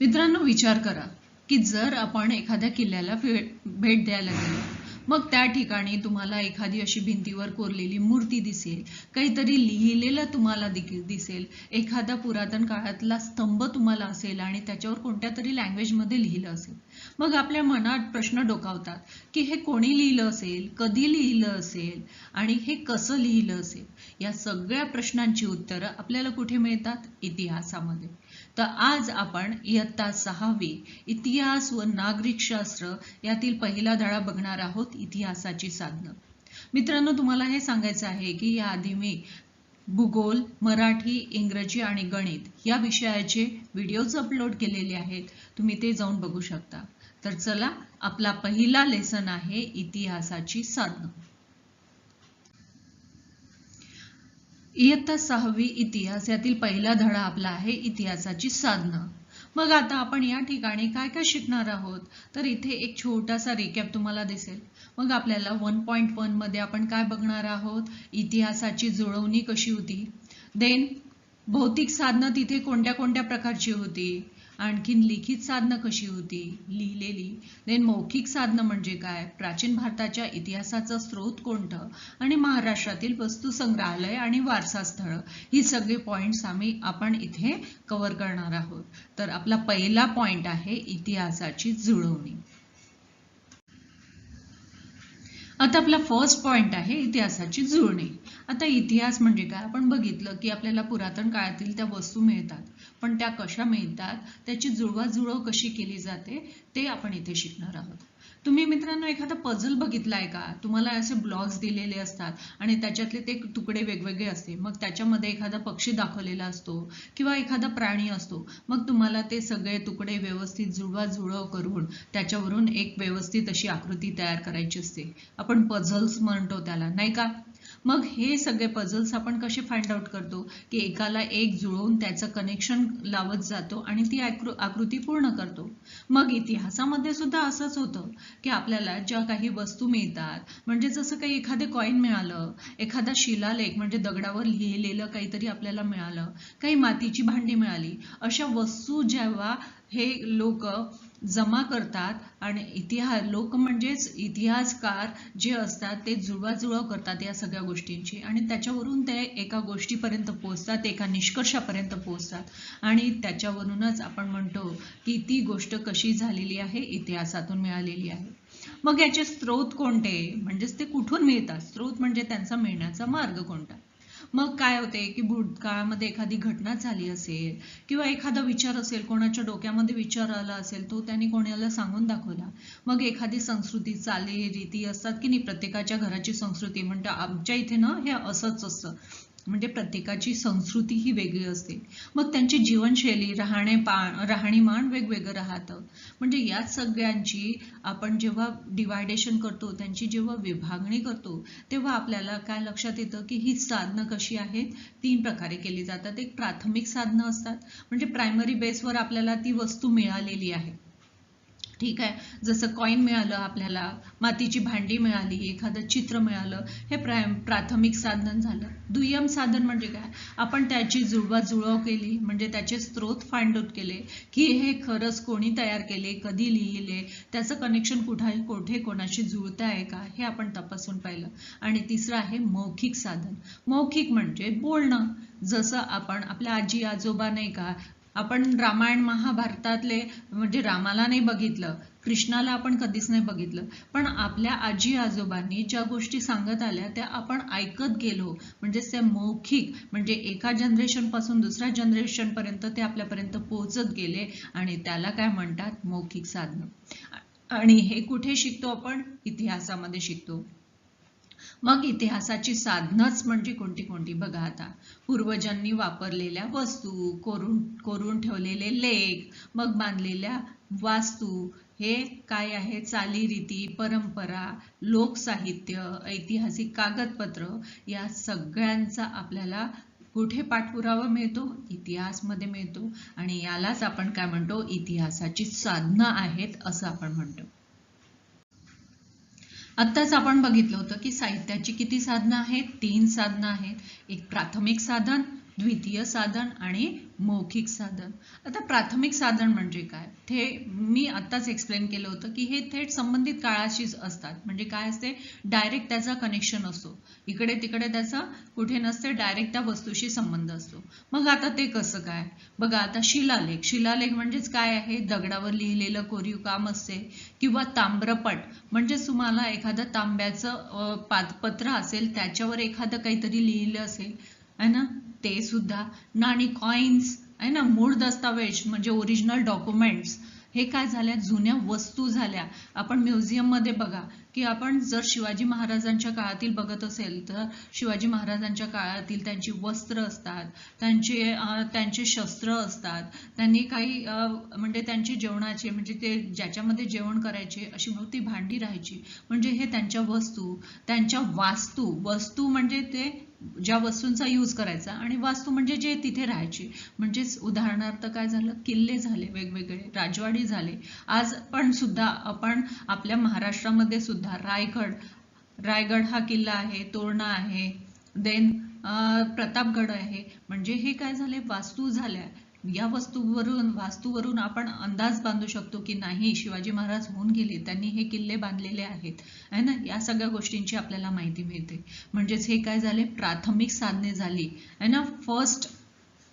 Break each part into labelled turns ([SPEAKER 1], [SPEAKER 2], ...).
[SPEAKER 1] मित्रांनो, विचार करा की जर आपण एखाद्या किल्ल्याला भेट द्यायला गेलो, मग त्या ठिकाणी तुम्हाला एखादी अशी भिंतीवर कोरलेली मूर्ती दिसेल, काहीतरी लिहिलेलं तुम्हाला दिसेल, एखादा पुरातन काळातला स्तंभ तुम्हाला असेल आणि त्याच्यावर कोणत्या तरी लँग्वेजमध्ये लिहिलं असेल. मग आपल्या मनात प्रश्न डोकावतात की हे कोणी लिहिलं असेल, कधी लिहिलं असेल आणि हे कसं लिहिलं असेल. या सगळ्या प्रश्नांची उत्तरं आपल्याला कुठे मिळतात? इतिहासामध्ये. तर आज आपण इयत्ता 6वी इतिहास व नागरिकशास्त्र यातील पहिला धडा बघणार आहोत, इतिहासाची साधनं. मित्रांनो, तुम्हाला हे सांगायचं आहे की याआधी मी भूगोल, मराठी, इंग्रजी आणि गणित या विषयाचे व्हिडिओज अपलोड केलेले आहेत. तुम्ही ते जाऊन बघू शकता. तर चला, आपला पहिला लेसन आहे इतिहासाची साधनं. इयत्ता 6वी इतिहास यातील पहिला धडा आपला आहे इतिहासाची साधनं. मग आता आपण या ठिकाणी काय काय शिकणार आहोत? तर इथे एक छोटासा रिकॅप तुम्हाला दिसेल. मग आपल्याला 1.1 मध्ये आपण काय बघणार आहोत? इतिहासाची जुळवणी कशी होती. देन भौतिक साधनं तिथे कोणत्या कोणत्या प्रकारची होती. आणखीन लिखित साधनं कशी होती, लिहिलेली. देन मौखिक साधनं म्हणजे काय, प्राचीन भारताच्या इतिहासाचा स्रोत कोणतं, आणि महाराष्ट्रातील वस्तू संग्रहालय आणि वारसा स्थळ ही सगळी पॉइंट्स आपण इथे कव्हर करणार आहोत. तर आपला पहिला पॉइंट आहे इतिहासाची जुळवणी. आता आपला फर्स्ट पॉइंट आहे इतिहासाची जुळणी. आता इतिहास म्हणजे काय, आपण बघितलं की आपल्याला पुरातन काळातील त्या वस्तू मिळतात, पण त्या कशा मिळतात, त्याची जुळवाजुळव कशी केली जाते ते आपण इथे शिकणार आहोत. तुम्ही मित्रांनो एखादा पझल बघितलाय का? तुम्हाला असे ब्लॉक्स दिलेले असतात आणि त्याच्यातले ते तुकडे वेगवेगळे असते. मग त्याच्यामध्ये एखादा पक्षी दाखवलेला असतो किंवा एखादा प्राणी असतो. मग तुम्हाला ते सगळे तुकडे व्यवस्थित जुळवाजुळव करून त्याच्यावरून एक व्यवस्थित अशी आकृती तयार करायची असते. आपण पझल्स म्हणतो त्याला, नाही का? मग हे सगळे पझल्स आपण कसे फाइंड आउट करतो की एकाला एक जुळवून त्याचं कनेक्शन लावत जातो आणि ती आकृती पूर्ण करतो. मग इतिहासामध्ये सुद्धा असंच होतं की आपल्याला ज्या काही वस्तू मिळतात, म्हणजे जसं काही एखादे कॉइन मिळालं, एखादा शिलालेख म्हणजे दगडावर लिहिलेलं काहीतरी आपल्याला मिळालं, काही मातीची भांडी मिळाली, अशा वस्तू जेव्हा हे लोक जमा करतात आणि लोक म्हणजेच इतिहासकार जे असतात ते जुळवाजुळव करतात या सगळ्या गोष्टींची, आणि त्याच्यावरून ते एका गोष्टीपर्यंत पोहोचतात, एका निष्कर्षापर्यंत पोहोचतात आणि त्याच्यावरूनच आपण म्हणतो की ती गोष्ट कशी झालेली आहे, इतिहासातून मिळालेली आहे. मग याचे स्रोत कोणते, म्हणजेच ते कुठून मिळतात, स्रोत म्हणजे त्यांचा मिळण्याचा मार्ग कोणता. मग काय होते की भूतकाळामध्ये एखादी घटना झाली असेल किंवा एखादा विचार असेल, कोणाच्या डोक्यामध्ये विचार आला असेल, तो त्यांनी कोणाला सांगून दाखवला. मग एखादी संस्कृती, चाली रीती असतात की नाही, प्रत्येकाच्या घराची संस्कृती म्हणतो आमच्या इथे ना हे असंच असतं, म्हणजे प्रत्येकाची संस्कृती ही वेगळी असते. मग त्यांची जीवनशैली, राहणीमान वेगवेगळं राहतं. म्हणजे या सगळ्यांची आपण जेव्हा डिवायडेशन करतो, त्यांची जेव्हा विभागणी करतो, तेव्हा आपल्याला काय लक्षात येतं की ही साधनं कशी आहेत, 3 प्रकारे केली जातात. एक प्राथमिक साधनं असतात, म्हणजे प्रायमरी बेसवर आपल्याला ती वस्तू मिळालेली आहे. ठीक आहे, जसं कॉइन मिळालं, आपल्याला मातीची भांडी मिळाली, एखादं चित्र मिळालं, हे प्राथमिक साधन झालं. दुय्यम साधन म्हणजे काय, आपण त्याची जुळवाजुळव केली, म्हणजे त्याचे स्रोत फाइंड आउट केले की हे खरंच कोणी तयार केले, कधी लिहिले, त्याचं कनेक्शन कुठे कोणाशी जुळत आहे का, हे आपण तपासून पाहिलं. आणि तिसरं आहे मौखिक साधन. मौखिक म्हणजे बोलणं. जसं आपण आपल्या आजी आजोबा नाही का, आपण रामायण महाभारतातले म्हणजे रामाला नाही बघितलं, कृष्णाला आपण कधीच नाही बघितलं, पण आपल्या आजी आजोबांनी ज्या गोष्टी सांगत आल्या त्या आपण ऐकत गेलो, म्हणजे त्या मौखिक, म्हणजे एका जनरेशन पासून दुसऱ्या जनरेशन पर्यंत ते आपल्यापर्यंत पोहोचत गेले आणि त्याला काय म्हणतात, मौखिक साधनं. आणि हे कुठे शिकतो आपण? इतिहासामध्ये शिकतो. मग इतिहासाची साधनच म्हणजे कोणती कोणती बघा. आता पूर्वजांनी वापरलेल्या वस्तू, कोरून ठेवलेले लेख, मग बांधलेल्या वास्तू, हे काय आहे, चालीरीती, परंपरा, लोकसाहित्य, ऐतिहासिक कागदपत्र, या सगळ्यांचा आपल्याला कुठे पाठपुरावा मिळतो? इतिहासमध्ये मिळतो. आणि यालाच आपण काय म्हणतो, इतिहासाची साधनं आहेत असं आपण म्हणतो. आत्ताच आपण बघितलं होतं की साहित्याची किती साधनं आहेत? 3 साधनं आहेत. एक प्राथमिक साधन द्वितीय साधन आणि मौखिक साधन. आता प्राथमिक साधन म्हणजे काय, ते मी आताच एक्सप्लेन केलं होतं की हे थेट संबंधित काळाशीच असतात. म्हणजे काय असते, डायरेक्ट त्याचा कनेक्शन असतो, इकडे तिकडे त्याचा कुठे नसते, डायरेक्ट त्या वस्तूशी संबंध असतो. मग आता ते कसं काय बघा. आता शिलालेख, शिलालेख म्हणजेच काय आहे, दगडावर लिहिलेलं कोरीव काम असते, किंवा ताम्रपट म्हणजेच तुम्हाला एखादं तांब्याचं पत्र असेल, त्याच्यावर एखादं काहीतरी लिहिलं असेल आहे ना, ते सुद्धा. नाणी, कॉइन्स आहे ना, मूळ दस्तावेज म्हणजे ओरिजिनल डॉक्युमेंट्स, हे काय झाल्या, जुन्या वस्तू झाल्या. आपण म्युझियम मध्ये बघा की आपण जर शिवाजी महाराजांच्या काळातील बघत असेल तर शिवाजी महाराजांच्या काळातील त्यांची वस्त्र असतात, त्यांचे शस्त्र असतात, त्यांनी काही म्हणजे त्यांचे जेवणाचे म्हणजे ते ज्याच्यामध्ये जेवण करायचे अशी मोठी भांडी राहायची. म्हणजे हे त्यांच्या वस्तू, त्यांच्या वस्तू म्हणजे ते ज्या वस्तूंचा यूज करायचा, आणि वास्तू म्हणजे जे तिथे राहायचे. म्हणजेच उदाहरणार्थ काय झालं, किल्ले झाले, वेगवेगळे राजवाडी झाले. आज पण सुद्धा आपण आपल्या महाराष्ट्रामध्ये सुद्धा रायगड हा किल्ला आहे, तोरणा आहे, देन प्रतापगड आहे. म्हणजे हे काय झाले, वास्तू झाल्या. या वास्तूवरून आपण अंदाज बांधू शकतो की नाही, शिवाजी महाराज होऊन गेले, त्यांनी हे किल्ले बांधलेले आहेत आहे ना. या सगळ्या गोष्टींची आपल्याला माहिती मिळते. म्हणजेच हे काय झाले, प्राथमिक साधने झाली आहे ना, फर्स्ट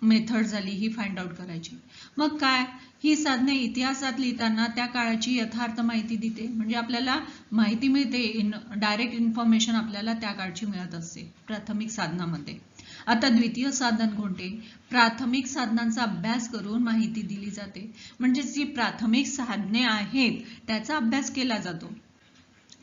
[SPEAKER 1] मेथड झाली ही फाइंड आउट करायची. मग काय, ही साधने इतिहासात लिहिताना त्या काळाची यथार्थ माहिती देते. म्हणजे आपल्याला माहिती मिळते, डायरेक्ट इन्फॉर्मेशन आपल्याला त्या काळची मिळत असते प्राथमिक साधनामध्ये. आता द्वितीय साधन कोणते, प्राथमिक साधनांचा अभ्यास करून माहिती दिली जाते. म्हणजे जी प्राथमिक साधने आहेत त्याचा अभ्यास केला जातो.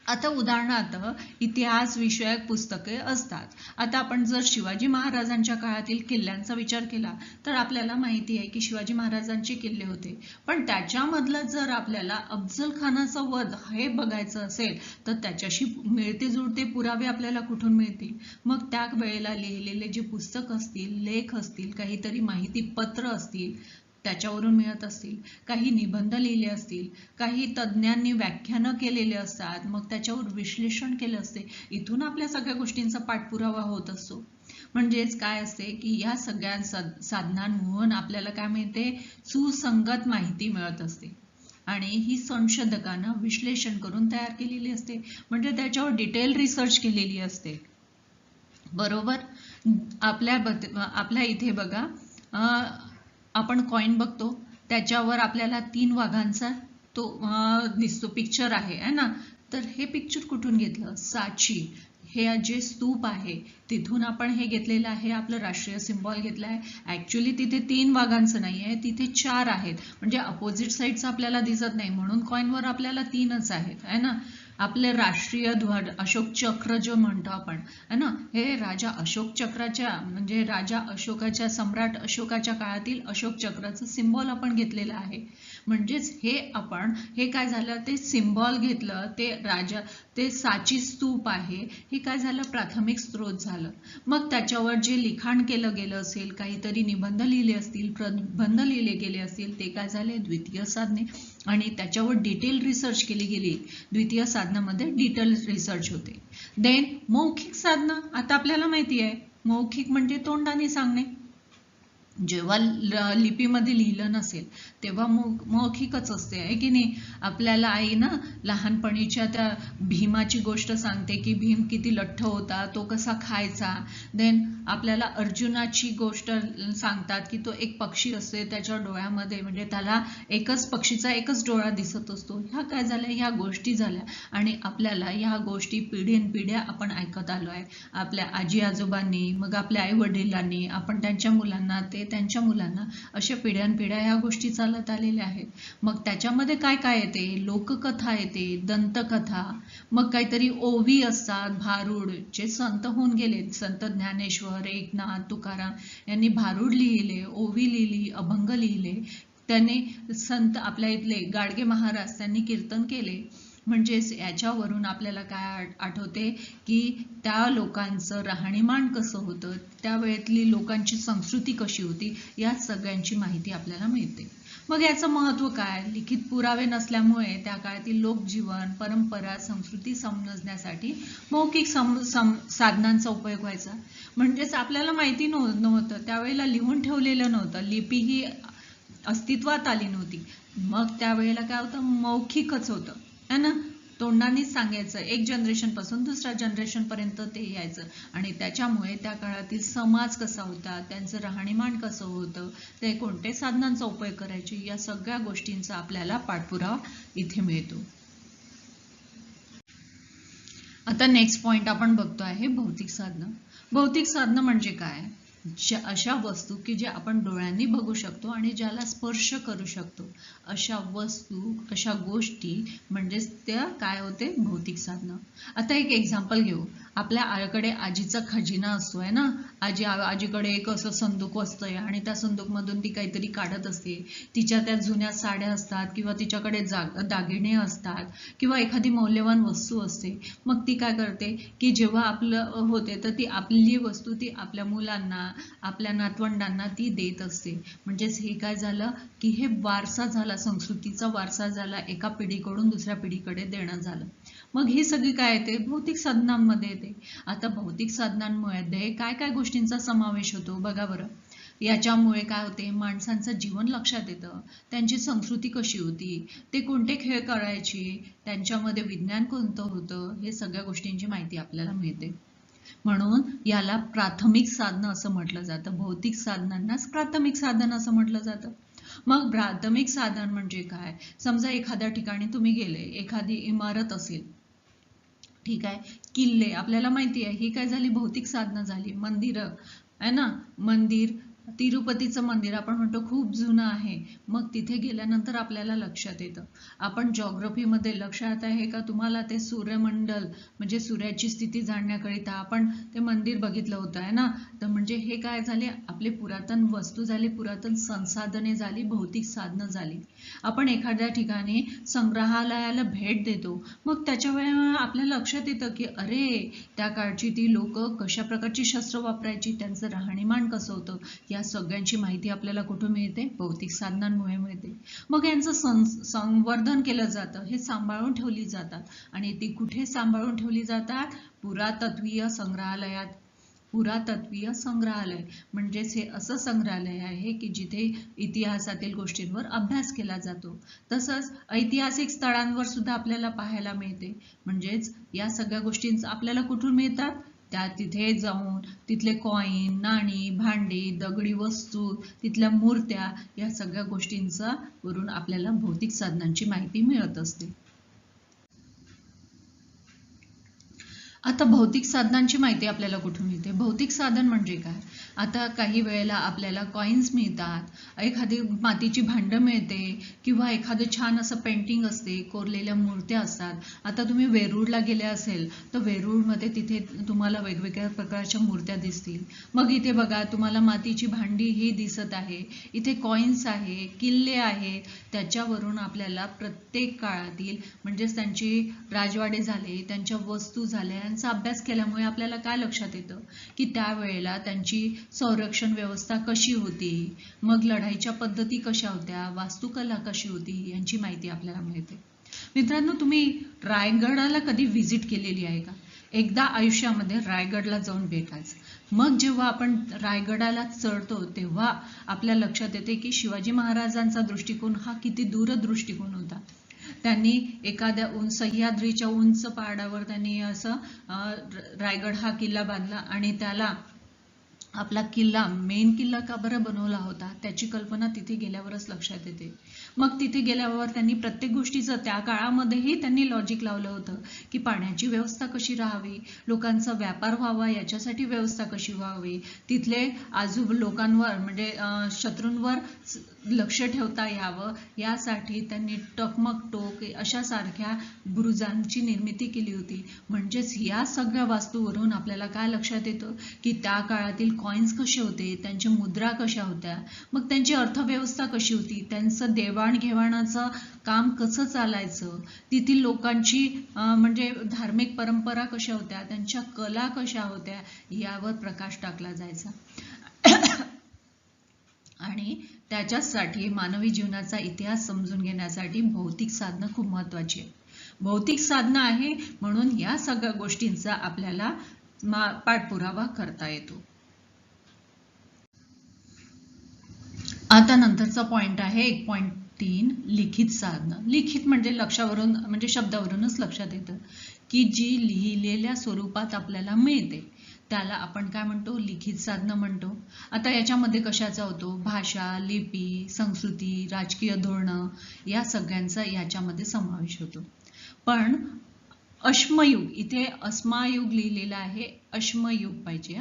[SPEAKER 1] आता उदाहरणार्थ इतिहास विषयक पुस्तके असतात. आता आपण जर शिवाजी महाराजांच्या काळातील किल्ल्यांचा विचार केला तर आपल्याला माहिती आहे की शिवाजी महाराजांचे किल्ले होते, पण त्याच्यामधलं जर आपल्याला अफजल खानाचा वध हे बघायचं असेल तर त्याच्याशी मिळते जुळते पुरावे आपल्याला कुठून मिळतील. मग त्या वेळेला लिहिलेले जे पुस्तक असतील, लेख असतील, काहीतरी माहिती पत्र असतील त्याच्यावरून मिळत असतील, काही निबंध लिहिले असतील, काही तज्ज्ञांनी व्याख्यानं केलेले असतात, मग त्याच्यावर विश्लेषण केलं असते, इथून आपल्या सगळ्या गोष्टींचा पाठपुरावा होत असतो. म्हणजेच काय असते की या सगळ्या साधनांमधून आपल्याला काय मिळते, सुसंगत माहिती मिळत असते, आणि ही संशोधकांना विश्लेषण करून तयार केलेली असते. म्हणजे त्याच्यावर डिटेल रिसर्च केलेली असते. बरोबर. आपल्या इथे बघा, आपण कॉइन बघतो, त्याच्यावर आपल्याला 3 वाघांचा तो दिसतो, पिक्चर आहे ना. तर हे पिक्चर कुठून घेतलं, सांची हे जे स्तूप आहे तिथून आपण हे घेतलेलं आहे, आपलं राष्ट्रीय सिम्बॉल घेतला आहे. ऍक्च्युली तिथे 3 वाघांचं नाही आहे, तिथे 4 आहेत. म्हणजे अपोजिट साईडचं आपल्याला दिसत नाही, म्हणून कॉइनवर आपल्याला 3च आहेत आहे ना. आपले राष्ट्रीय ध्वज अशोक चक्र जो म्हणतो आपण है ना, हे राजा अशोक चक्राच्या म्हणजे राजा अशोकाच्या, सम्राट अशोकाच्या काळातील अशोक चक्राचं सिम्बॉल आपण घेतलेलं आहे. म्हणजेच हे काय झालं, ते सिम्बॉल घेतलं, ते सांची स्तूप आहे, हे काय झालं, प्राथमिक स्त्रोत झालं. मग त्याच्यावर जे लिखाण केलं गेलं असेल, काहीतरी निबंध लिहिले असतील, प्रबंध लिहिले गेले असतील, ते काय झाले, द्वितीय साधने. आणि त्याच्यावर डिटेल रिसर्च केली गेली. द्वितीय साधनामध्ये डिटेल रिसर्च होते. देन मौखिक साधना. आता आपल्याला माहिती आहे मौखिक म्हणजे तोंडाने सांगणे. जेव्हा लिपीमध्ये लिहिलं नसेल तेव्हा मौखिकच असते आहे की नाही. आपल्याला आई ना लहानपणीच्या त्या भीमाची गोष्ट सांगते की भीम किती लठ्ठ होता, तो कसा खायचा. देन आपल्याला अर्जुनाची गोष्ट सांगतात की तो एक पक्षी असते, त्याच्या डोळ्यामध्ये म्हणजे त्याला पक्षीचा एकच डोळा दिसत असतो. ह्या काय झाल्या, ह्या गोष्टी झाल्या, आणि आपल्याला ह्या गोष्टी पिढ्यानपिढ्या आपण ऐकत आलो आहे. आपल्या आजी आजोबांनी, मग आपल्या आई वडिलांनी, आपण त्यांच्या मुलांना, ते त्यांच्या मुलांना, अशा पिढ्यानपिढ्या ह्या गोष्टी चालत आलेल्या आहेत. मग त्याच्यामध्ये काय काय येते, लोककथा येते, दंतकथा, मग काहीतरी ओवी असतात, भारूड, जे संत होऊन गेले, संत ज्ञानेश्वर, एकनाथ, तुकाराम यांनी भारूड लिहिले, ओवी लिहिली, अभंग लिहिले. त्यांनी संत आपल्या इथले गाडगे महाराज त्यांनी कीर्तन केले. म्हणजेच याच्यावरून आपल्याला काय आठवते की त्या लोकांचं राहणीमान कसं होतं, त्यावेळेतली लोकांची संस्कृती कशी होती, या सगळ्यांची माहिती आपल्याला मिळते. मग याचं महत्त्व काय? लिखित पुरावे नसल्यामुळे त्या काळातील लोकजीवन, परंपरा, संस्कृती समजण्यासाठी मौखिक साधनांचा उपयोग व्हायचा. म्हणजेच आपल्याला माहिती नव्हतं, त्यावेळेला लिहून ठेवलेलं नव्हतं, लिपी ही अस्तित्वात आली नव्हती. मग त्यावेळेला काय होतं, मौखिकच होतं है ना, तोंडानेच सांगायचं, एक जनरेशन पासून दुसऱ्या जनरेशन पर्यंत ते यायचं. आणि त्याच्यामुळे त्या काळातील समाज कसा होता, त्यांचं राहणीमान कसं होतं, ते कोणत्या साधनांचा उपयोग करायचे, या सगळ्या गोष्टींचा आपल्याला पाठपुरावा इथे मिळतो. आता नेक्स्ट पॉइंट आपण बघतो आहे भौतिक साधनं. भौतिक साधनं म्हणजे काय? अशा वस्तू की जे आपण डोळ्यांनी बघू शकतो आणि ज्याला स्पर्श करू शकतो, अशा वस्तू, अशा गोष्टी म्हणजेच त्या काय होते, भौतिक साधनं. आता एक एक्झाम्पल घेऊ. आपल्या आईकडे आजीचा खजिना असतो आहे ना, आजीकडे एक असं संदूक असतंय आणि त्या संदूकमधून ती काहीतरी काढत असते. तिच्या त्या जुन्या साड्या असतात किंवा तिच्याकडे दागिने असतात किंवा एखादी मौल्यवान वस्तू असते. मग ती काय करते की जेव्हा आपलं होते तर ती आपली वस्तू ती आपल्या मुलांना, आपल्या नातवंडांना ती देत असते. म्हणजेच हे काय झालं की हे वारसा झाला, संस्कृतीचा वारसा झाला, एका पिढीकडून दुसऱ्या पिढीकडे देणं झालं. मग ही सगळी काय येते, भौतिक साधनांमध्ये येते. आता भौतिक साधनांमध्ये काय काय गोष्टींचा समावेश होतो बघा बरं. याच्यामुळे काय होते, माणसांचं जीवन लक्षात येतं, त्यांची संस्कृती कशी होती, ते कोणते खेळ करायचे, त्यांच्यामध्ये विज्ञान कोणतं होतं, हे सगळ्या गोष्टींची माहिती आपल्याला मिळते. म्हणून याला प्राथमिक साधनं असं म्हटलं जातं. भौतिक साधनांनाच प्राथमिक साधन असं म्हटलं जातं. मग प्राथमिक साधन म्हणजे काय? समजा एखाद्या ठिकाणी तुम्ही गेले, एखादी इमारत असेल, ठीक आहे, किल्ले, आपल्याला माहिती आहे ही काय झाली, भौतिक साधनं झाली. मंदिरं आहे ना, मंदिर, तिरुपतीचं मंदिर आपण म्हणतो खूप जुनं आहे. मग तिथे गेल्यानंतर आपल्याला लक्षात येतं. आपण जॉग्रफीमध्ये लक्षात आहे का तुम्हाला, ते सूर्यमंडल म्हणजे सूर्याची स्थिती जाणण्याकरिता आपण ते मंदिर बघितलं होतं आहे ना. तर म्हणजे हे काय झाले, आपले पुरातन वस्तू झाली, पुरातन संसाधने झाली, भौतिक साधनं झाली. आपण एखाद्या ठिकाणी संग्रहालयाला भेट देतो, मग त्याच्या वेळेला आपल्या लक्षात येतं की अरे, त्या काळची ती लोक कशा प्रकारची शस्त्र वापरायची, त्यांचं राहणीमान कसं होतं, या सगळ्यांची माहिती आपल्याला कुठून मिळते, भौतिक साधनांमुळे मिळते. मग यांचं संवर्धन केलं जातं, हे सांभाळून ठेवली जातात. आणि ती कुठे सांभाळून ठेवली जातात, पुरातत्वीय संग्रहालयात. पुरातत्वीय संग्रहालय म्हणजेच हे असं संग्रहालय आहे की जिथे इतिहासातील गोष्टींवर अभ्यास केला जातो. तसंच ऐतिहासिक स्थळांवर सुद्धा आपल्याला पाहायला मिळते. म्हणजेच या सगळ्या गोष्टींचा आपल्याला कुठून मिळतात, त्या तिथे जाऊन तिथले कॉईन, नाणी, भांडी, दगडी वस्तू, तिथल्या मूर्त्या, या सगळ्या गोष्टींचा वरून आपल्याला भौतिक साधनांची माहिती मिळत असते. आता भौतिक साधनांची माहिती आपल्याला कुठून मिळते? भौतिक साधन म्हणजे काय? आता काही वेळेला आपल्याला कॉईन्स मिळतात, एखादी मातीची भांडं मिळते किंवा एखादं छान असं पेंटिंग असते, कोरलेल्या मूर्त्या असतात. आता तुम्ही वेरूळला गेले असेल तर वेरूळमध्ये तिथे तुम्हाला वेगवेगळ्या प्रकारच्या मूर्त्या दिसतील. मग इथे बघा तुम्हाला मातीची भांडी ही दिसत आहे, इथे कॉईन्स आहे, किल्ले आहेत. त्याच्यावरून आपल्याला प्रत्येक काळातील म्हणजेच त्यांची राजवाडे झाले, त्यांच्या वस्तू झाल्या, यांचा अभ्यास केल्यामुळे आपल्याला काय लक्षात येतं की त्यावेळेला त्यांची संरक्षण व्यवस्था कशी होती, मग लढाईच्या पद्धती कशा होत्या, वास्तुकला कशी होती, यांची माहिती आपल्याला मिळते. मित्रांनो, तुम्ही रायगडाला कधी व्हिजिट केलेली आहे का? एकदा आयुष्यामध्ये रायगडला जाऊन भेटायचं. मग जेव्हा आपण रायगडाला चढतो तेव्हा आपल्या लक्षात येते की शिवाजी महाराजांचा दृष्टिकोन हा किती दूरदृष्टिकोन होता. त्यांनी एखाद्या सह्याद्रीच्या उंच पहाडावर त्यांनी असं रायगड हा किल्ला बांधला आणि त्याला आपला किल्ला, मेन किल्ला का बरं बनवला होता, त्याची कल्पना तिथे गेल्यावरच लक्षात येते. मग तिथे गेल्यावर त्यांनी प्रत्येक गोष्टीचं त्या काळामध्येही त्यांनी लॉजिक लावलं होतं की पाण्याची व्यवस्था कशी राहावी, लोकांचा व्यापार व्हावा याच्यासाठी व्यवस्था कशी व्हावी, तिथले लोकांवर म्हणजे शत्रूंवर लक्ष ठेवता यावं यासाठी त्यांनी टकमक टोक अशा सारख्या बुरुजांची निर्मिती केली होती. म्हणजेच या सगळ्या वास्तूवरून आपल्याला काय लक्षात येतं की त्या काळातील कॉइन्स कसे होते, त्यांच्या मुद्रा कशा होत्या, मग त्यांची अर्थव्यवस्था कशी होती, त्यांचं देवाणघेवाणाचं काम कसं चालायचं, तेथील लोकांची म्हणजे धार्मिक परंपरा कशा होत्या, त्यांच्या कला कशा होत्या, यावर प्रकाश टाकला जायचा. आणि त्याच्यासाठी मानवी जीवनाचा इतिहास समजून घेण्यासाठी भौतिक साधनं खूप महत्वाची आहे. भौतिक साधनं आहे म्हणून या सगळ्या गोष्टींचा आपल्याला पाठपुरावा करता येतो. आता नंतरचा पॉइंट आहे 1.3 लिखित साधनं. लिखित म्हणजे लक्षावरून म्हणजे शब्दावरूनच लक्षात येतं की जी लिहिलेल्या स्वरूपात आपल्याला मिळते त्याला आपण काय म्हणतो, लिखित साधनं म्हणतो. आता याच्यामध्ये कशाचा होतो, भाषा, लिपी, संस्कृती, राजकीय धोरणं या सगळ्यांचा याच्यामध्ये समावेश होतो. पण अश्मयुग, इथे अस्मायुग लिहिलेला आहे, अश्मयुग पाहिजे.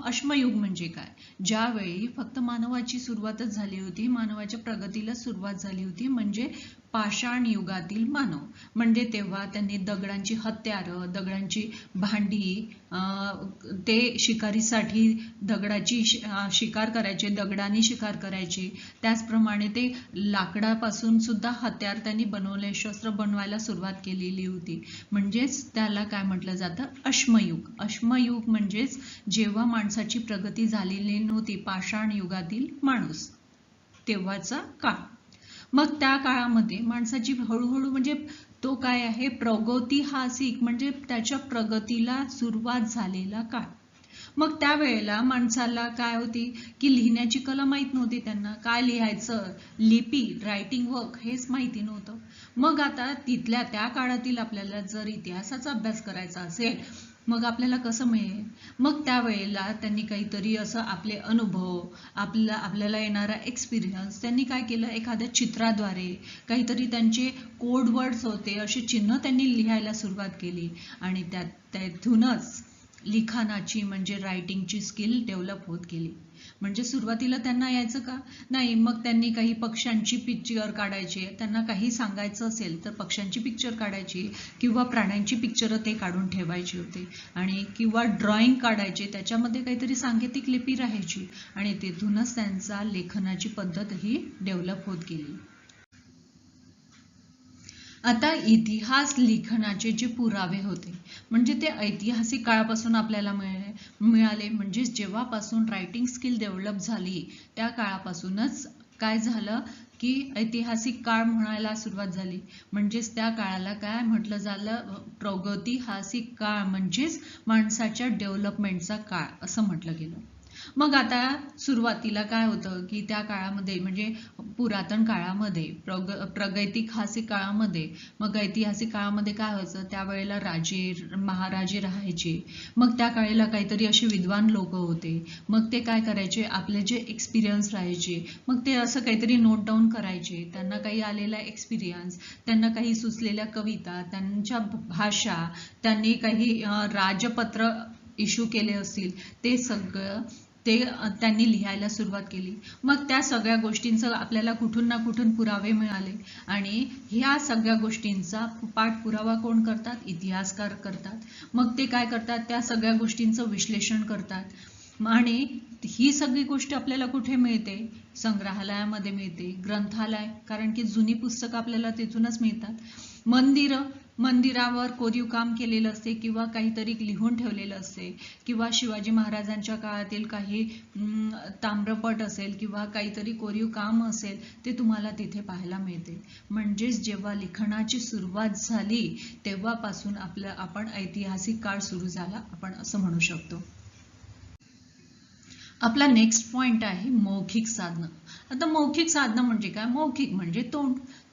[SPEAKER 1] अश्मयुग म्हणजे काय, ज्यावेळी फक्त मानवाची सुरुवातच झाली होती, मानवाच्या प्रगतीला सुरुवात झाली होती, म्हणजे पाषाण युगातील मानव. म्हणजे तेव्हा त्यांनी दगडांची हत्यारं, दगडांची भांडी, ते शिकारीसाठी दगडाची शिकार करायचे, दगडाने शिकार करायचे. त्याचप्रमाणे ते लाकडापासून सुद्धा हत्यार त्यांनी बनवले, शस्त्र बनवायला सुरुवात केलेली होती. म्हणजेच त्याला काय म्हटलं जातं, अश्मयुग. अश्मयुग म्हणजेच जेव्हा माणसाची प्रगती झालेली नव्हती, पाषाण युगातील माणूस तेव्हाचा काळ. मग त्या काळामध्ये माणसाची हळूहळू म्हणजे तो काय आहे, प्रगतिहासिक म्हणजे त्याच्या प्रगतीला सुरुवात झालेला काळ. मग त्यावेळेला माणसाला काय होती की लिहिण्याची कला माहीत नव्हती, त्यांना काय लिहायचं, लिपी, रायटिंग वर्क हेच माहिती नव्हतं. मग आता तिथल्या त्या काळातील आपल्याला जर इतिहासाचा अभ्यास करायचा असेल मग आपल्याला कसं मिळेल, मग त्यावेळेला त्यांनी काहीतरी असं आपले अनुभव, आपल्याला येणारा एक्सपिरियन्स त्यांनी काय केलं, एखाद्या चित्राद्वारे काहीतरी त्यांचे कोड वर्ड्स होते असे चिन्ह त्यांनी लिहायला सुरुवात केली आणि त्यातूनच लिखाणाची म्हणजे रायटिंगची स्किल डेव्हलप होत गेली. म्हणजे सुरुवातीला त्यांना यायचं का नाही, मग त्यांनी काही पक्ष्यांची पिक्चर काढायचे, त्यांना काही सांगायचं असेल तर पक्ष्यांची पिक्चर काढायची किंवा प्राण्यांची पिक्चर ते काढून ठेवायची होते आणि किंवा ड्रॉइंग काढायचे, त्याच्यामध्ये काहीतरी सांकेतिक लिपी राहायची आणि तिथूनच त्यांचा लेखनाची पद्धत ही डेव्हलप होत गेली. आता इतिहास लिखनाचे जे पुरावे होते म्हणजे ते ऐतिहासिक काळापासून आपल्याला मिळाले. म्हणजे जेव्हापासून रायटिंग स्किल डेव्हलप झाली त्या काळापासूनच काय झालं की ऐतिहासिक काळ म्हणायला सुरुवात झाली. म्हणजेच त्या काळाला काय म्हटलं झालं, प्रागैतिहासिक काळ म्हणजेच माणसाच्या डेव्हलपमेंटचा काळ असं म्हटलं गेलं. मग आता सुरुवातीला काय होतं की त्या काळामध्ये म्हणजे पुरातन काळामध्ये प्रागैतिहासिक काळामध्ये, मग ऐतिहासिक काळामध्ये काय व्हायचं, त्यावेळेला राजे महाराजे राहायचे. मग त्या काळेला काहीतरी असे विद्वान लोक होते, मग ते काय करायचे, आपले जे एक्सपिरियन्स राहायचे मग ते असं काहीतरी नोट डाऊन करायचे. त्यांना काही आलेला एक्सपिरियन्स, त्यांना काही सुचलेल्या कविता, त्यांच्या भाषा, त्यांनी काही राजपत्र इश्यू केले असतील ते सगळं त्यांनी लिहायला सुरुवात केली. मग त्या सगळ्या गोष्टींचं आपल्याला कुठून ना कुठून पुरावे मिळाले आणि ह्या सगळ्या गोष्टींचा पाठपुरावा कोण करतात, इतिहासकार करतात. मग ते काय करतात, त्या सगळ्या गोष्टींचं विश्लेषण करतात आणि ही सगळी गोष्ट आपल्याला कुठे मिळते, संग्रहालयामध्ये मिळते, ग्रंथालय, कारण की जुनी पुस्तकं आपल्याला तिथूनच मिळतात. मंदिरावर कोरीव काम केलेलं असते किंवा काहीतरी लिहून ठेवलेलं असते किंवा शिवाजी महाराजांच्या काळातील काही ताम्रपट असेल किंवा काहीतरी कोरीव काम असेल ते तुम्हाला तिथे पाहायला मिळते. म्हणजेच जेव्हा लिखाणाची सुरुवात झाली तेव्हापासून आपण ऐतिहासिक काळ सुरू झाला आपण असं म्हणू शकतो. आपला नेक्स्ट पॉइंट आहे मौखिक साधनं. आता मौखिक साधनं म्हणजे काय, मौखिक म्हणजे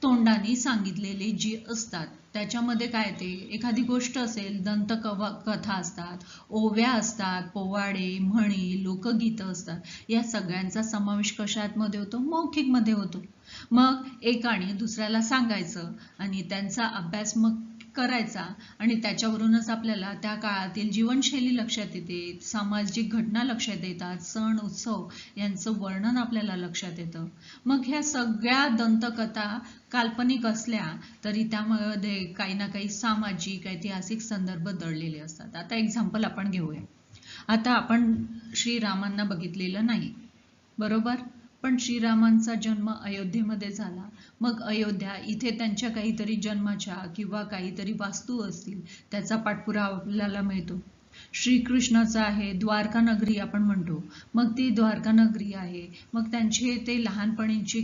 [SPEAKER 1] तोंडाने सांगितलेले जी असतात त्याच्यामध्ये काय, ते एखादी गोष्ट असेल, दंतकथा असतात, ओव्या असतात, पोवाडे, म्हणी, लोकगीतं असतात, या सगळ्यांचा समावेश कशात मध्ये होतो, मौखिक मध्ये होतो. मग एकाने दुसऱ्याला सांगायचं आणि त्यांचा अभ्यास मग करायचा आणि त्याच्यावरूनच आपल्याला त्या काळातील जीवनशैली लक्षात येते, सामाजिक घटना लक्षात येतात, सण उत्सव यांचं वर्णन आपल्याला लक्षात येतं. मग ह्या सगळ्या दंतकथा काल्पनिक असल्या तरी त्यामध्ये काही ना काही सामाजिक ऐतिहासिक संदर्भ दडलेले असतात. आता एक्झाम्पल आपण घेऊया. आता आपण श्रीरामांना बघितलेलं नाही, बरोबर? पण श्रीरामांचा जन्म अयोध्येमध्ये झाला. मग अयोध्या इथे त्यांच्या काहीतरी जन्माच्या किंवा काहीतरी वास्तू असतील, त्याचा पाठपुरावा आपल्याला मिळतो. श्रीकृष्णाचा आहे द्वारका नगरी आपण म्हणतो, मग ती द्वारका नगरी आहे. मग त्यांचे ते लहानपणीचे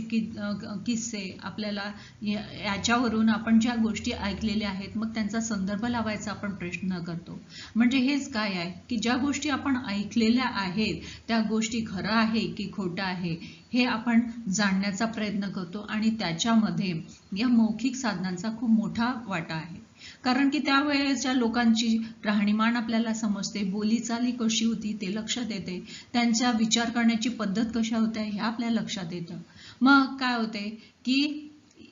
[SPEAKER 1] किस्से आपल्याला याच्यावरून आपण ज्या गोष्टी ऐकलेल्या आहेत, मग त्यांचा संदर्भ लावायचा आपण प्रयत्न करतो. म्हणजे हेच काय आहे की ज्या गोष्टी आपण ऐकलेल्या आहेत त्या गोष्टी खरं आहे की खोटं आहे हे आपण जाणण्याचा प्रयत्न करतो, आणि त्याच्यामध्ये या मौखिक साधनांचा खूप मोठा वाटा आहे. कारण की त्यावेळेच्या लोकांची राहणीमान आपल्याला समजते, बोलीचाली कशी होती ते लक्षात येते, त्यांचा विचार करण्याची पद्धत कशा होत्या हे आपल्या लक्षात येतं. मग काय होते की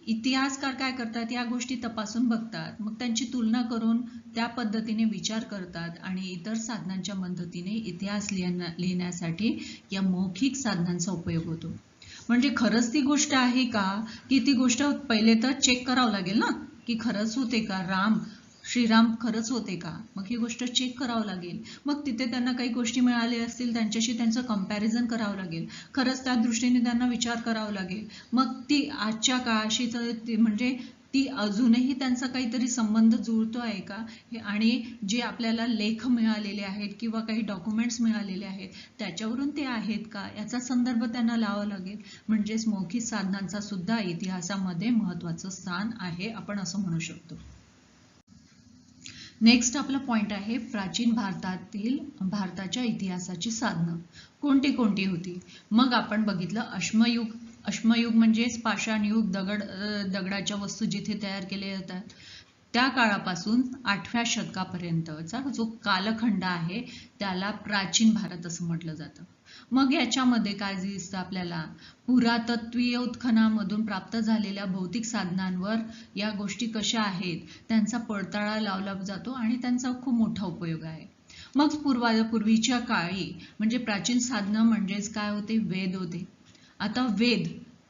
[SPEAKER 1] इतिहासकार काय करतात, या गोष्टी तपासून बघतात, मग त्यांची तुलना करून त्या पद्धतीने विचार करतात आणि इतर साधनांच्या मदतीने इतिहास लिहिण्यासाठी या मौखिक साधनांचा उपयोग होतो. म्हणजे खरंच ती गोष्ट आहे का, की ती गोष्ट पहिले तर चेक करावं लागेल ना, की खरंच होते का, श्रीराम खरंच होते का, मग ही गोष्ट चेक करावं लागेल. मग तिथे त्यांना काही गोष्टी मिळाल्या असतील त्यांच्याशी त्यांचं कंपॅरिझन करावं लागेल, खरंच त्या दृष्टीने त्यांना विचार करावा लागेल. मग ती आजच्या काळाशी म्हणजे ती अजूनही त्यांचा काहीतरी संबंध जुळतो आहे का, आणि जे आपल्याला लेख मिळालेले आहेत किंवा काही डॉक्युमेंट्स मिळालेले आहेत त्याच्यावरून ते आहेत का, याचा संदर्भ त्यांना लावावा लागेल. म्हणजेच मौखिक साधनांचा सुद्धा इतिहासामध्ये महत्त्वाचं स्थान आहे, आपण असं म्हणू शकतो. नेक्स्ट आपला पॉइंट आहे प्राचीन भारताच्या इतिहासाची साधनं कोणती कोणती होती. मग आपण बघितलं अश्मयुग म्हणजेच पाषाण युग, दगडाच्या वस्तू जिथे तयार केल्या जातात त्या काळापासून 8व्या शतकापर्यंतचा जो कालखंड आहे त्याला प्राचीन भारत असं म्हटलं जातं. मग याच्यामध्ये काय दिसतं आपल्याला, पुरातत्वीय उत्खनामधून प्राप्त झालेल्या भौतिक साधनांवर या गोष्टी कशा आहेत त्यांचा पडताळा लावला जातो आणि त्यांचा खूप मोठा उपयोग आहे. मग पूर्वीच्या काळी म्हणजे प्राचीन साधनं म्हणजेच काय होते, वेद होते. आता वेद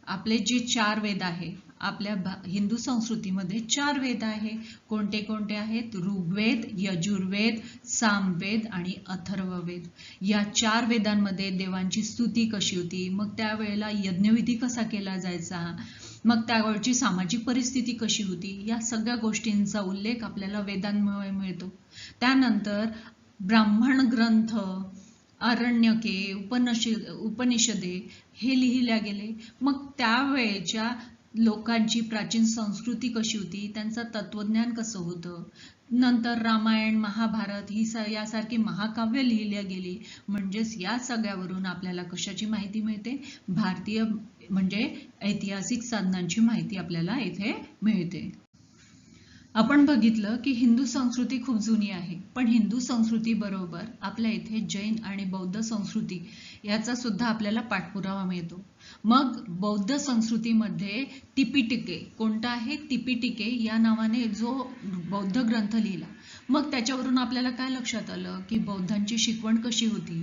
[SPEAKER 1] आपले जे 4 वेद आहे, आपल्या हिंदू संस्कृतीमध्ये 4 वेद आहे. कोणते कोणते आहेत, ऋग्वेद, यजुर्वेद, सामवेद आणि अथर्ववेद. या 4 वेदांमध्ये देवांची स्तुती कशी होती, मग त्यावेळेला यज्ञविधी कसा केला जायचा, मग त्यावेळची सामाजिक परिस्थिती कशी होती, या सगळ्या गोष्टींचा उल्लेख आपल्याला वेदांमुळे मिळतो. त्यानंतर ब्राह्मण ग्रंथ, आरण्यके, उपनिषदे हे लिहिल्या गेले. मग त्यावेळेच्या लोकांची प्राचीन संस्कृती कशी होती, त्यांचं तत्वज्ञान कसं होतं. नंतर रामायण, महाभारत ही यासारखी महाकाव्य लिहिल्या गेली. म्हणजेच या सगळ्यावरून आपल्याला कशाची माहिती मिळते, भारतीय म्हणजे ऐतिहासिक साधनांची माहिती आपल्याला इथे मिळते. आपण बघितलं की हिंदू संस्कृती खूप जुनी आहे, पण हिंदू संस्कृती बरोबर आपल्या इथे जैन आणि बौद्ध संस्कृती याचा सुद्धा आपल्याला पाठपुरावा मिळतो. मग बौद्ध संस्कृतीमध्ये तिपिटिके कोणता आहे, तिपिटिके या नावाने जो बौद्ध ग्रंथ लिहिला. मग त्याच्यावरून आपल्याला काय लक्षात आलं की बौद्धांची शिकवण कशी होती,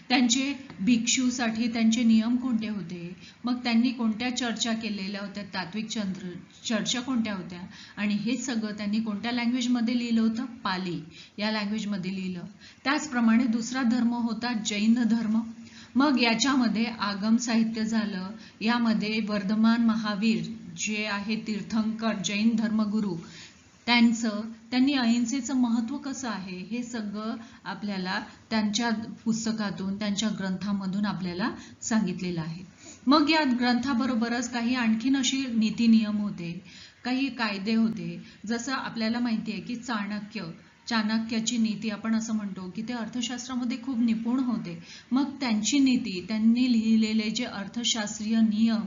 [SPEAKER 1] त्यांचे भिक्षूसाठी त्यांचे नियम कोणते होते, मग त्यांनी कोणत्या चर्चा केलेल्या होत्या, तात्विक चर्चा कोणत्या होत्या, आणि हे सगळं त्यांनी कोणत्या लँग्वेजमध्ये लिहिलं होतं, पाली या लँग्वेजमध्ये लिहिलं. त्याचप्रमाणे दुसरा धर्म होता जैन धर्म. मग याच्यामध्ये आगम साहित्य झालं, यामध्ये वर्धमान महावीर जे आहे तीर्थंकर जैन धर्मगुरू त्यांनी अहिंसेचं महत्त्व कसं आहे हे सगळं आपल्याला त्यांच्या पुस्तकातून त्यांच्या ग्रंथामधून आपल्याला सांगितलेलं आहे. मग या ग्रंथाबरोबरच काही आणखीन अशी नीती नियम होते, काही कायदे होते. जसं आपल्याला माहिती आहे की चाणक्याची नीती आपण असं म्हणतो की ते अर्थशास्त्रामध्ये खूप निपुण होते. मग त्यांची नीती, त्यांनी लिहिलेले जे अर्थशास्त्रीय नियम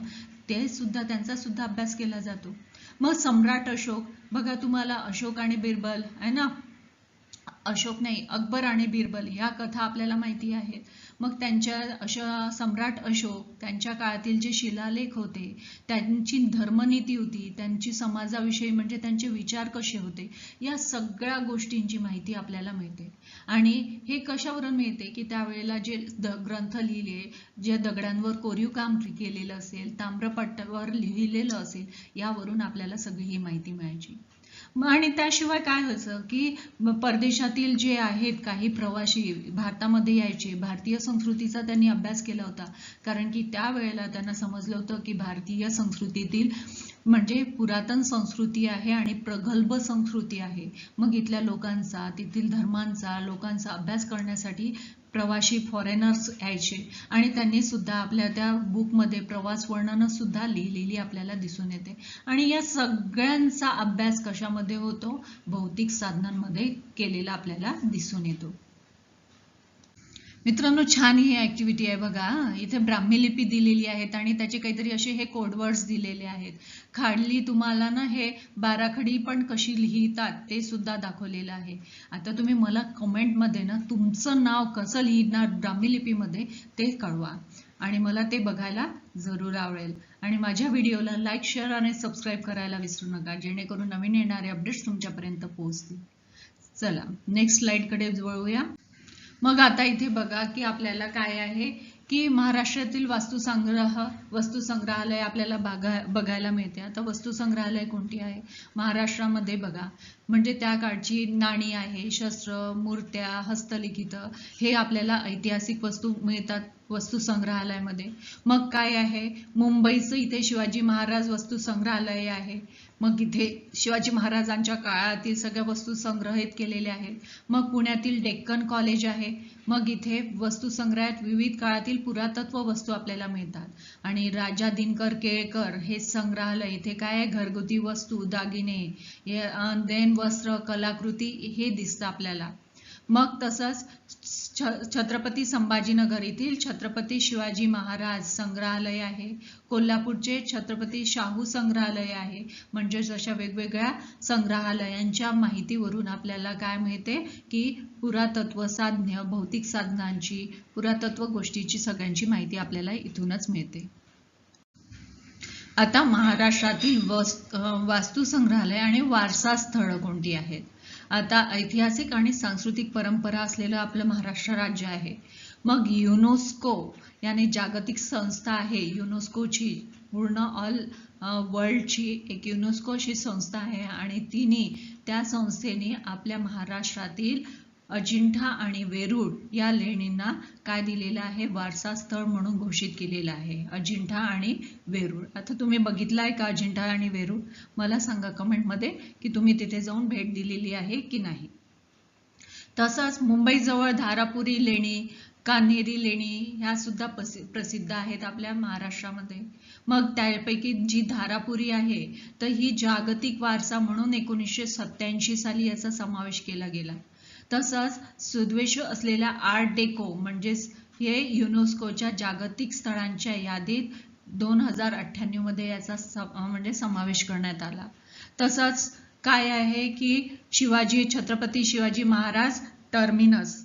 [SPEAKER 1] ते सुद्धा त्यांचा सुद्धा अभ्यास केला जातो. मग सम्राट अशोक बघा, तुम्हाला अशोक आणि बिरबल आहे ना, अकबर आणि बिरबल ह्या कथा आपल्याला माहिती आहेत. मग त्यांच्या सम्राट अशोक त्यांच्या काळातील जे शिलालेख होते, त्यांची धर्मनीती होती, त्यांची समाजाविषयी म्हणजे त्यांचे विचार कसे होते, या सगळ्या गोष्टींची माहिती आपल्याला मिळते. आणि हे कशावरून मिळते की त्यावेळेला जे ग्रंथ लिहिले, जे दगडांवर कोरीव काम केलेलं असेल, ताम्रपट्ट्यावर लिहिलेलं असेल, यावरून आपल्याला सगळी ही माहिती मिळायची. आणि त्याशिवाय काय व्हायचं की परदेशातील जे आहेत काही प्रवासी भारतामध्ये यायचे, भारतीय संस्कृतीचा त्यांनी अभ्यास केला होता, कारण की त्यावेळेला त्यांना समजलं होतं की भारतीय संस्कृतीतील म्हणजे पुरातन संस्कृती आहे आणि प्रगल्भ संस्कृती आहे. मग इथल्या लोकांचा, तेथील धर्मांचा, लोकांचा अभ्यास करण्यासाठी प्रवासी फॉरेनर्स यायचे आणि त्यांनी सुद्धा आपल्या त्या बुकमध्ये प्रवास वर्णनं सुद्धा लिहिलेली आपल्याला दिसून येते. आणि या सगळ्यांचा अभ्यास कशामध्ये होतो? भौतिक साधनांमध्ये केलेला आपल्याला दिसून येतो. मित्रांनो, छान ही ऍक्टिव्हिटी आहे बघा. इथे ब्राह्मी लिपी दिलेली आहेत आणि त्याचे काहीतरी असे हे कोडवर्ड्स दिलेले आहेत. खाली तुम्हाला ना हे बाराखडी पण कशी लिहितात ते सुद्धा दाखवलेलं आहे. आता तुम्ही मला कमेंटमध्ये ना तुमचं नाव कसं लिहिणार ब्राह्मी लिपीमध्ये ते कळवा आणि मला ते बघायला जरूर आवडेल. आणि माझ्या व्हिडिओला लाईक, शेअर आणि सबस्क्राईब करायला विसरू नका, जेणेकरून नवीन येणारे अपडेट्स तुमच्यापर्यंत पोहोचतील. चला नेक्स्ट स्लाइडकडे वळूया. मग आता इथे बघा की आपल्याला काय आहे की महाराष्ट्रातील वस्तुसंग्रहालय आपल्याला बघायला मिळते. आता वस्तुसंग्रहालय कोणती आहे महाराष्ट्रामध्ये बघा, म्हणजे त्या काळची नाणी आहे, शस्त्र, मूर्त्या, हस्तलिखित हे आपल्याला ऐतिहासिक वस्तू मिळतात वस्तुसंग्रहालयामध्ये. मग काय आहे, मुंबईचं इथे शिवाजी महाराज वस्तुसंग्रहालय आहे. मग इथे शिवाजी महाराजांच्या काळातील सगळ्या वस्तू संग्रहित केलेल्या आहेत. मग पुण्यातील डेक्कन कॉलेज आहे. मग इथे वस्तुसंग्रहालयात विविध काळातील पुरातत्व वस्तू आपल्याला मिळतात. आणि राजा दिनकर केळकर हे संग्रहालय, इथे काय आहे, घरगुती वस्तू, दागिने, देन वस्त्र, कलाकृती हे दिसतं आपल्याला. मग तसंच छत्रपती संभाजीनगर येथील छत्रपती शिवाजी महाराज संग्रहालय आहे. कोल्हापूरचे छत्रपती शाहू संग्रहालय आहे. म्हणजेच अशा वेगवेगळ्या संग्रहालयांच्या माहितीवरून आपल्याला काय मिळते की पुरातत्व साधने, भौतिक साधनांची, पुरातत्व गोष्टीची सगळ्यांची माहिती आपल्याला इथूनच मिळते. आता महाराष्ट्रातील वास्तुसंग्रहालय आणि वारसा स्थळं कोणती आहेत? आता ऐतिहासिक आणि सांस्कृतिक परंपरा असलेलं आपलं महाराष्ट्र राज्य आहे. मग युनेस्को याने जागतिक संस्था आहे, युनेस्कोची पूर्ण ऑल वर्ल्डची एक युनेस्कोची संस्था आहे आणि त्या संस्थेने आपल्या महाराष्ट्रातील अजिंठा आणि वेरूळ या लेणींना काय दिलेलं आहे, वारसा स्थळ म्हणून घोषित केलेलं आहे. अजिंठा आणि वेरूळ. आता तुम्ही बघितलाय का अजिंठा आणि वेरूळ? मला सांगा कमेंटमध्ये की तुम्ही तिथे जाऊन भेट दिलेली आहे की नाही. तसंच मुंबईजवळ धारापुरी लेणी, कान्हेरी लेणी ह्या सुद्धा प्रसिद्ध आहेत आपल्या महाराष्ट्रामध्ये. मग त्यापैकी जी धारापुरी आहे तर ही जागतिक वारसा म्हणून 1987 साली याचा समावेश केला गेला. तसंच सुदवेश असलेल्या आर्ट डेको म्हणजेच हे युनेस्कोच्या जागतिक स्थळांच्या यादीत 2098 मध्ये याचा समावेश करण्यात आला. तसंच काय आहे की छत्रपती शिवाजी महाराज टर्मिनस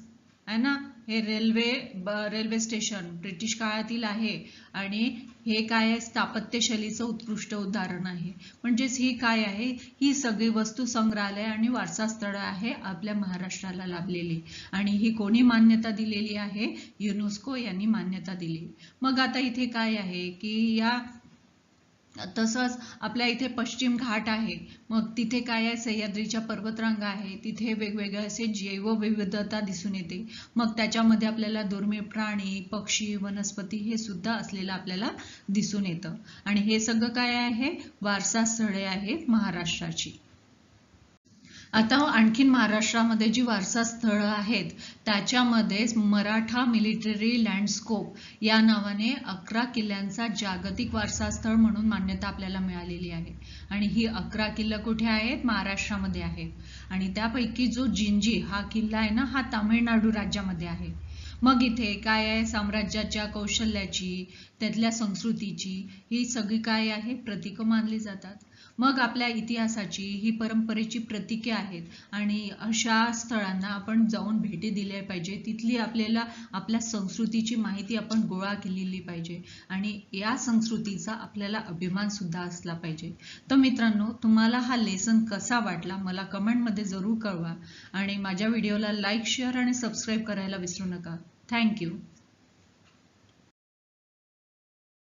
[SPEAKER 1] आहे ना, हे रेल्वे स्टेशन ब्रिटिश काळातील आहे आणि हे काय आहे, स्थापत्यशैलीचं उत्कृष्ट उदाहरण आहे. म्हणजेच ही काय आहे, ही सगळी वस्तू संग्रहालय आणि वारसा स्थळं आहे आपल्या महाराष्ट्राला लाभलेली आणि ही कोणी मान्यता दिलेली आहे? युनेस्को यांनी मान्यता दिली. मग आता इथे काय आहे की तसंच आपल्या इथे पश्चिम घाट आहे. मग तिथे काय आहे, सह्याद्रीच्या पर्वतरांगा आहे. तिथे वेगवेगळे असे जैवविविधता दिसून येते. मग त्याच्यामध्ये आपल्याला दुर्मिळ प्राणी, पक्षी, वनस्पती हे सुद्धा असलेलं आपल्याला दिसून येतं. आणि हे सगळं काय आहे, वारसा स्थळे आहेत महाराष्ट्राची. आता आणखीन महाराष्ट्रामध्ये जी वारसा स्थळं आहेत त्याच्यामध्ये मराठा मिलिटरी लँडस्केप या नावाने 11 किल्ल्यांचा जागतिक वारसा स्थळ म्हणून मान्यता आपल्याला मिळालेली आहे. आणि ही 11 किल्ले कुठे आहेत? महाराष्ट्रामध्ये आहेत. आणि त्यापैकी जो जिंजी हा किल्ला आहे ना, हा तामिळनाडू राज्यामध्ये आहे. मग इथे काय आहे, साम्राज्याच्या कौशल्याची, त्यातल्या संस्कृतीची ही सगळी काय आहे, प्रतीकं मानली जातात. मग आपल्या इतिहासाची, ही परंपरेची प्रतीके आहेत आणि अशा स्थळांना आपण जाऊन भेटी दिल्या पाहिजे. तिथली आपल्या संस्कृतीची माहिती आपण गोळा केलेली पाहिजे आणि या संस्कृतीचा आपल्याला अभिमान सुद्धा असला पाहिजे. तर मित्रांनो, तुम्हाला हा लेसन कसा वाटला मला कमेंटमध्ये जरूर कळवा आणि माझ्या व्हिडिओला लाईक, शेअर आणि सबस्क्राईब करायला विसरू नका. थँक्यू.